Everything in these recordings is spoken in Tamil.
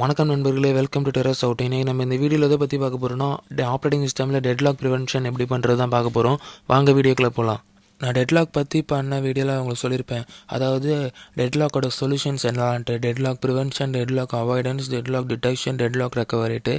வணக்கம் நண்பர்களே, வெல்கம் டு terraceout. இன்றைக்கி நம்ம இந்த வீடியோவில் எதை பற்றி பார்க்க போகிறோம்னா, ஆப்ரேட்டிங் சிஸ்டமில் டெட்லாக் ப்ரிவென்ஷன் எப்படி பண்ணுறது தான் பார்க்க போகிறோம். வாங்க வீடியோக்குள்ளே போகலாம். நான் டெட்லாக் பற்றி பண்ண வீடியோவில் உங்களுக்கு சொல்லியிருப்பேன். அதாவது டெட்லாக்கோட சொல்யூஷன்ஸ் என்னலான்ட்டு, deadlock prevention, deadlock avoidance, deadlock detection, deadlock ரெக்கவரிட்டு.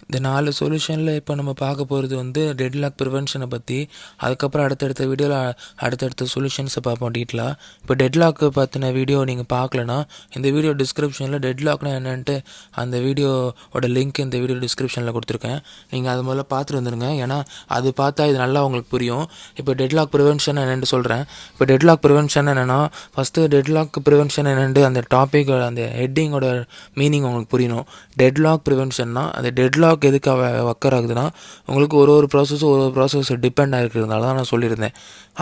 இந்த 4 சொல்யூஷனில் இப்போ நம்ம பார்க்க போகிறது வந்து டெட்லாக் ப்ரிவென்ஷனை பற்றி. அதுக்கப்புறம் அடுத்தடுத்த வீடியோவில் அடுத்தடுத்த சொல்யூஷன்ஸை பார்ப்போம் டீட்டெயிலாக. இப்போ டெட்லாக்கு பற்றின வீடியோ நீங்கள் பார்க்கலனா இந்த வீடியோ டிஸ்கிரிப்ஷனில் டெட்லாக்னா என்னென்ட்டு அந்த வீடியோவோட லிங்க் இந்த வீடியோ டிஸ்கிரிப்ஷனில் கொடுத்துருக்கேன். நீங்கள் அது முதல்ல பார்த்துட்டு வந்துடுங்க, ஏன்னா அது பார்த்தா இது நல்லா உங்களுக்கு புரியும். இப்போ டெட்லாக் ப்ரிவென்ஷன் என்னென்னு சொல்கிறேன். இப்போ டெட்லாக் ப்ரிவென்ஷன் என்னென்னா, ஃபஸ்ட்டு டெட்லாக் ப்ரிவென்ஷன் என்னென்று அந்த டாபிக் அந்த ஹெட்டிங்கோட மீனிங் உங்களுக்கு புரியணும். டெட்லாக் ப்ரிவென்ஷன்னா அந்த டெட்லாக் எதுக்காக ஒக்கர் ஆகுதுன்னா, உங்களுக்கு ஒரு ப்ராசஸும் ஒரு ப்ராசஸ் டிபெண்ட் ஆகிருக்கிறதுனால தான் நான் சொல்லியிருந்தேன்.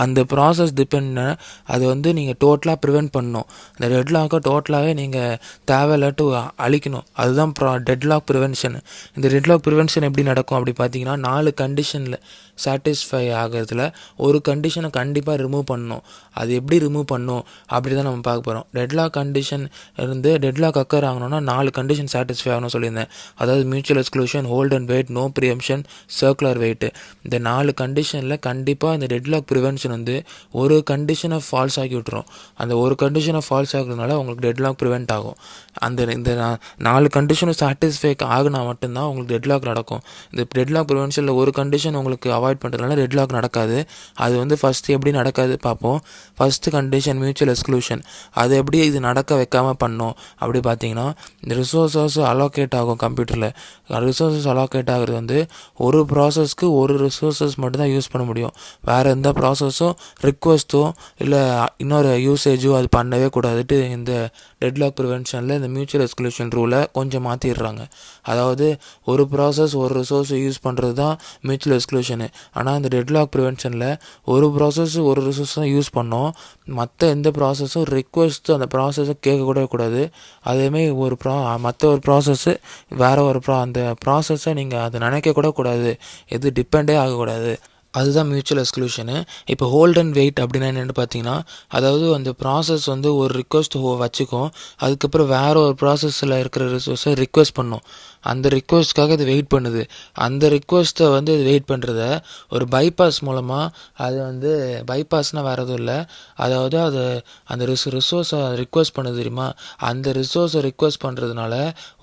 அந்த ப்ராசஸ் டிபெண்ட் அது வந்து நீங்கள் டோட்டலாக ப்ரிவெண்ட் பண்ணணும். அந்த டெட்லாக்கை டோட்டலாகவே நீங்கள் தேவையில்லாட்டு அழிக்கணும். அதுதான் டெட்லாக் ப்ரிவென்ஷன். இந்த டெட்லாக் ப்ரிவென்ஷன் எப்படி நடக்கும் அப்படி பார்த்தீங்கன்னா, 4 கண்டிஷனில் சாட்டிஸ்ஃபை ஆகிறதுல ஒரு கண்டிஷனை கண்டிப்பாக ரிமூவ் பண்ணணும். அது எப்படி ரிமூவ் பண்ணணும் அப்படி தான் நம்ம பார்க்க போகிறோம். டெட்லாக் கண்டிஷன் இருந்து டெட்லாக் அக்கர் ஆகணும்னா 4 கண்டிஷன் சாட்டிஸ்ஃபை ஆகணும்னு சொல்லியிருந்தேன். அதாவது mutual exclusion, hold and wait, no preemption, circular wait. இந்த 4 கண்டிஷனில் கண்டிப்பாக இந்த டெட்லாக் ப்ரிவென்ஷன் வந்து ஒரு கண்டிஷனை ஃபால்ஸ் ஆக்கி விட்டுரும். அந்த ஒரு கண்டிஷனை ஃபால்ஸ் ஆகுறதுனால உங்களுக்கு டெட்லாக் ப்ரிவெண்ட் ஆகும். இந்த 4 கண்டிஷனும் சாட்டிஸ்ஃபை ஆகினா மட்டும்தான் உங்களுக்கு டெட்லாக் நடக்கும். இந்த டெட்லாக் ப்ரிவென்ஷனில் ஒரு கண்டிஷன் உங்களுக்கு அவாய்ட் பண்ணுறதுனால டெட்லாக் நடக்காது. அது வந்து ஃபஸ்ட்டு எப்படி நடக்காது பார்ப்போம். First condition mutual exclusion. அது எப்படி இது நடக்க வைக்காமல் பண்ணோம் அப்படி பார்த்தீங்கன்னா, இந்த ரிசோர்ஸஸ் அலோகேட் ஆகும் கம்ப்யூட்டரில். ரிசோர்ஸஸ் அலோகேட் ஆகிறது வந்து ஒரு ப்ராசஸ்க்கு ஒரு ரிசோர்ஸஸ் மட்டும்தான் யூஸ் பண்ண முடியும். வேறு எந்த ப்ராசஸும் ரிக்வஸ்ட்டோ இல்லை இன்னொரு யூசேஜோ அது பண்ணவே கூடாதுட்டு இந்த டெட்லாக் ப்ரிவென்ஷனில் இந்த மியூச்சுவல் எக்ஸ்க்ளூஷன் ரூலை கொஞ்சம் மாற்றிடுறாங்க. அதாவது ஒரு ப்ராசஸ் ஒரு ரிசோர்ஸை யூஸ் பண்ணுறது தான் மியூச்சுவல் எக்ஸ்க்ளூஷனு. ஆனால் இந்த டெட்லாக் ப்ரிவென்ஷனில் ஒரு ப்ராசஸ் ஒரு ரிசோர்ஸ் தான் யூஸ் பண்ணோம். மற்ற எந்த ப்ராசஸும் ரிக்வஸ்ட்டு அந்த ப்ராசஸை கேட்கக்கூட கூடாது. அதேமாதிரி மற்ற ஒரு ப்ராசஸ்ஸு வேறு ஒரு அந்த ப்ராசஸை நீங்கள் அதை நினைக்கக்கூட கூடாது. எது டிபெண்டே ஆகக்கூடாது. அதுதான் மியூச்சுவல் எக்ஸ்க்ளூஷனு. இப்போ ஹோல்ட் அண்ட் வெயிட் அப்படின்னா என்னென்னு பார்த்தீங்கன்னா, அதாவது அந்த ப்ராசஸ் வந்து ஒரு ரிக்வஸ்ட் வச்சுக்கும். அதுக்கப்புறம் வேறு ஒரு ப்ராசஸில் இருக்கிற ரிசோர்ஸை ரிக்வெஸ்ட் பண்ணும். அந்த ரிக்வெஸ்ட்காக அது வெயிட் பண்ணுது. அந்த ரிக்வெஸ்ட்டை வந்து இது வெயிட் பண்ணுறத ஒரு பைபாஸ் மூலமாக அது வந்து பைபாஸ்னால் வேறு எதுவும் இல்லை. அதாவது அது அந்த ரிசோர்ஸை ரிக்வெஸ்ட் பண்ணுது தெரியுமா, அந்த ரிசோர்ஸை ரிக்வெஸ்ட் பண்ணுறதுனால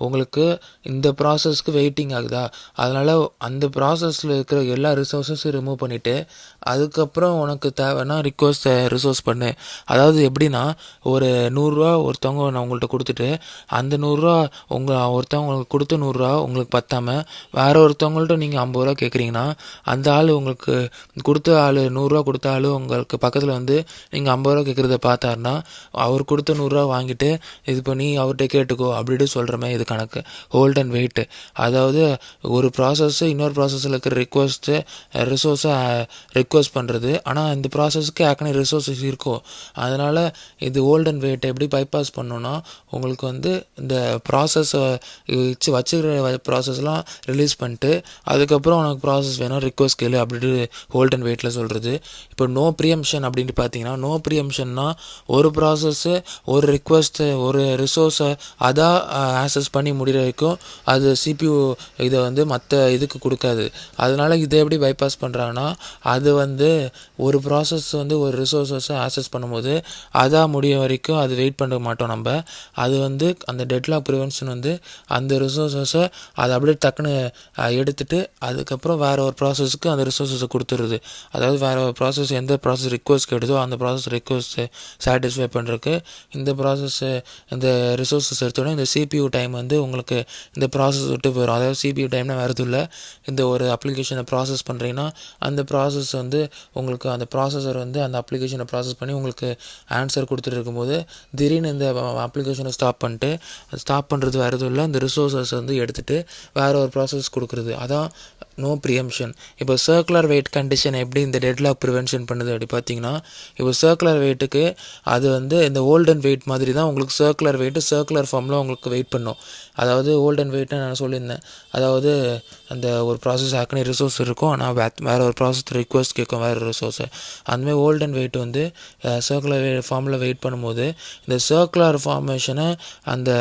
உங்களுக்கு இந்த ப்ராசஸ்க்கு வெயிட்டிங் ஆகுதா, அதனால் அந்த ப்ராசஸில் இருக்கிற எல்லா ரிசோர்ஸஸும் ரிமூவ் பண்ணிவிட்டு அதுக்கப்புறம் உனக்கு தேவைன்னா ரிக்வெஸ்ட்டை ரிசோர்ஸ் பண்ணு. அதாவது எப்படின்னா, ஒரு 100 ரூபா ஒருத்தவங்க நான் உங்கள்கிட்ட கொடுத்துட்டு அந்த 100 ரூபா ஒருத்தவங்க உங்களுக்கு கொடுத்த 100 ரூபா உங்களுக்கு பத்தாமல் வேறு ஒருத்தவங்கள்ட்ட நீங்கள் 50 ரூபா கேட்குறீங்கன்னா, அந்த ஆள் உங்களுக்கு கொடுத்த ஆள் 100 ரூபா கொடுத்த ஆள் உங்களுக்கு பக்கத்தில் வந்து நீங்கள் 50 ரூபா கேட்குறத பார்த்தாருன்னா, அவர் கொடுத்த 100 ரூபா வாங்கிட்டு இது பண்ணி அவர்கிட்ட கேட்டுக்கோ அப்படின்ட்டு சொல்கிற மாதிரி இது கணக்கு. Hold and wait. அதாவது ஒரு ப்ராசஸ்ஸு இன்னொரு ப்ராசஸில் இருக்கிற ரிசோர்ஸை ரிக்வெஸ்ட் பண்ணுறது. ஆனால் இந்த ப்ராசஸ்க்கு ஏற்கனவே ரிசோர்ஸஸ் இருக்கும். அதனால் இது ஹோல்ட் அண்ட் வெயிட்டை எப்படி பைபாஸ் பண்ணோன்னா, உங்களுக்கு வந்து இந்த ப்ராசஸை வச்சுக்கிற ப்ராசஸ்லாம் ரிலீஸ் பண்ணிட்டு அதுக்கப்புறம் உனக்கு ப்ராசஸ் வேணும் ரிக்வெஸ்ட் கேளு அப்படின்ட்டு ஹோல்ட் அண்ட் வெயிட்டில் சொல்கிறது. இப்போ நோ ப்ரிஎம்ப்ஷன் அப்படின்ட்டு பார்த்தீங்கன்னா, நோ ப்ரிஎம்ப்ஷன்னா ஒரு ப்ராசஸ்ஸு ஒரு ரிக்வெஸ்ட்டு ஒரு ரிசோர்ஸை அதான் ஆக்சஸ் பண்ணி முடிகிற வரைக்கும் அது சிபியூ இதை வந்து மற்ற இதுக்கு கொடுக்காது. அதனால் இதை எப்படி பைபாஸ் பண்ணுறாங்கன்னா, அது வந்து ஒரு ப்ராசஸ் வந்து ஒரு ரிசோர்ஸஸை ஆக்சஸ் பண்ணும்போது அதான் முடிய வரைக்கும் அது வெயிட் பண்ண மாட்டோம் நம்ம. அது வந்து அந்த டெட்லாக் ப்ரிவென்ஷன் வந்து அந்த ரிசோர்ஸஸை அதை அப்படியே டக்குன்னு எடுத்துகிட்டு அதுக்கப்புறம் வேறு ஒரு ப்ராசஸ்க்கு அந்த ரிசோர்ஸஸை கொடுத்துருது. அதாவது வேறு ஒரு ப்ராசஸ் எந்த ப்ராசஸ் ரிக்வெஸ்ட் கேடுதோ அந்த ப்ராசஸ் ரிக்வெஸ்ட்டை சாட்டிஸ்ஃபை பண்ணுறதுக்கு இந்த ப்ராசஸ்ஸு இந்த ரிசோர்ஸஸ் எடுத்தோடனே இந்த சிபியூ டைம் வந்து உங்களுக்கு இந்த ப்ராசஸ் விட்டு போயிடும். அதாவது சிபியூ டைம்னா வேறு எதுவும் இல்லை. இந்த ஒரு அப்ளிகேஷனை ப்ராசஸ் பண்ணுறீங்கன்னா அந்த ப்ராசஸ் வந்து உங்களுக்கு அந்த ப்ராசஸர் வந்து அந்த அப்ளிகேஷனை ப்ராசஸ் பண்ணி உங்களுக்கு ஆன்சர் கொடுத்துட்டு இருக்கும்போது திடீர்னு இந்த அப்ளிகேஷனை ஸ்டாப் பண்ணிட்டு ஸ்டாப் பண்ணுறது வேறு எதுவும் இல்லை, இந்த ரிசோர்ஸஸ் வந்து எடுத்துகிட்டு வேறு ஒரு ப்ராசஸ் கொடுக்குறது. அதான் நோ ப்ரிஎம்ப்ஷன். இப்போ சர்க்குலர் வெயிட் கண்டிஷன் எப்படி இந்த டெட்லாக் ப்ரிவென்ஷன் பண்ணுது அப்படி பார்த்தீங்கன்னா, இப்போ சர்க்குலர் வெயிட்டுக்கு அது வந்து இந்த ஹோல்ட் அண்ட் வெயிட் மாதிரி தான் உங்களுக்கு சர்க்குலர் வெயிட்டு சர்க்குலர் ஃபார்மில் உங்களுக்கு வெயிட் பண்ணும். அதாவது ஹோல்ட் அண்ட் வெயிட்னு நான் சொல்லியிருந்தேன். அதாவது அந்த ஒரு ப்ராசஸ் ஏற்கனவே ரிசோர்ஸ் இருக்கும், ஆனால் வேறு ஒரு ப்ராசஸ் ரிக்வஸ்ட் கேட்கும் வேறு ரிசோர்ஸை. அதுமாதிரி ஓல்ட் அண்ட் வெயிட் வந்து சர்க்குலர் ஃபார்மில் வெயிட் பண்ணும்போது இந்த சர்க்குலர் ஃபார்மேஷனை அந்த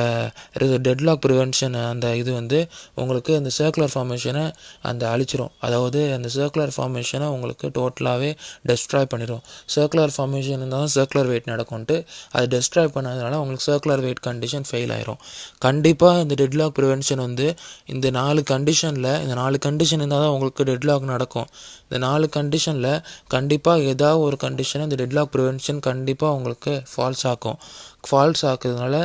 டெட்லாக் ப்ரிவென்ஷன் அந்த இது வந்து உங்களுக்கு அந்த சர்க்குலர் ஃபார்மேஷனை அந்த அழிச்சிரும். அதாவது அந்த சர்க்குலர் ஃபார்மேஷனை உங்களுக்கு டோட்டலாகவே டெஸ்ட்ராய் பண்ணிடும். சர்க்குலர் ஃபார்மேஷன் இருந்தால் தான் சர்க்குலர் வெயிட் நடக்கும்ட்டு அது டெஸ்ட்ராய் பண்ணதுனால உங்களுக்கு சர்க்குலர் வெயிட் கண்டிஷன் ஃபெயில் ஆயிரும். கண்டிப்பாக இந்த டெட்லாக் ப்ரிவென்ஷன் வந்து இந்த 4 கண்டிஷன் இருந்தால் தான் உங்களுக்கு டெட்லாக் நடக்கும். இந்த 4 கண்டிஷனில் கண்டிப்பாக ஏதாவது ஒரு கண்டிஷனை இந்த டெட்லாக் ப்ரிவென்ஷன் கண்டிப்பாக உங்களுக்கு ஃபால்ஸ் ஆக்குறதுனால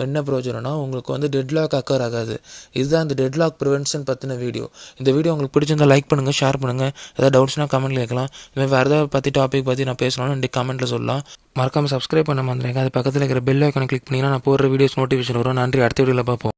என்ன பிரயோஜனம்னா உங்களுக்கு வந்து டெட்லாக் அக்கர் ஆகாது. இதுதான் இந்த டெட்லாக் ப்ரிவென்ஷன் பற்றின வீடியோ. இந்த வீடியோ உங்களுக்கு பிடிச்சிருந்தால் லைக் பண்ணுங்கள், ஷேர் பண்ணுங்கள். ஏதாவது டவுட்ஸ்னால் கமெண்ட்டில் கேட்கலாம். இதுமாதிரி வேறு ஏதாவது டாபிக் பற்றி நான் பேசணும்னு கமெண்ட்டில் சொல்லலாம். மறக்காமல் சப்ஸ்கிரைப் பண்ண மறந்துடுங்க. அது பக்கத்தில் இருக்கிற பெல் ஐக்கானை கிளிக் பண்ணிங்கன்னா நான் போடுற வீடியோஸ் நோட்டிஃபிகேஷன் வரும். நன்றி. அடுத்த வீடியோவில் பார்ப்போம்.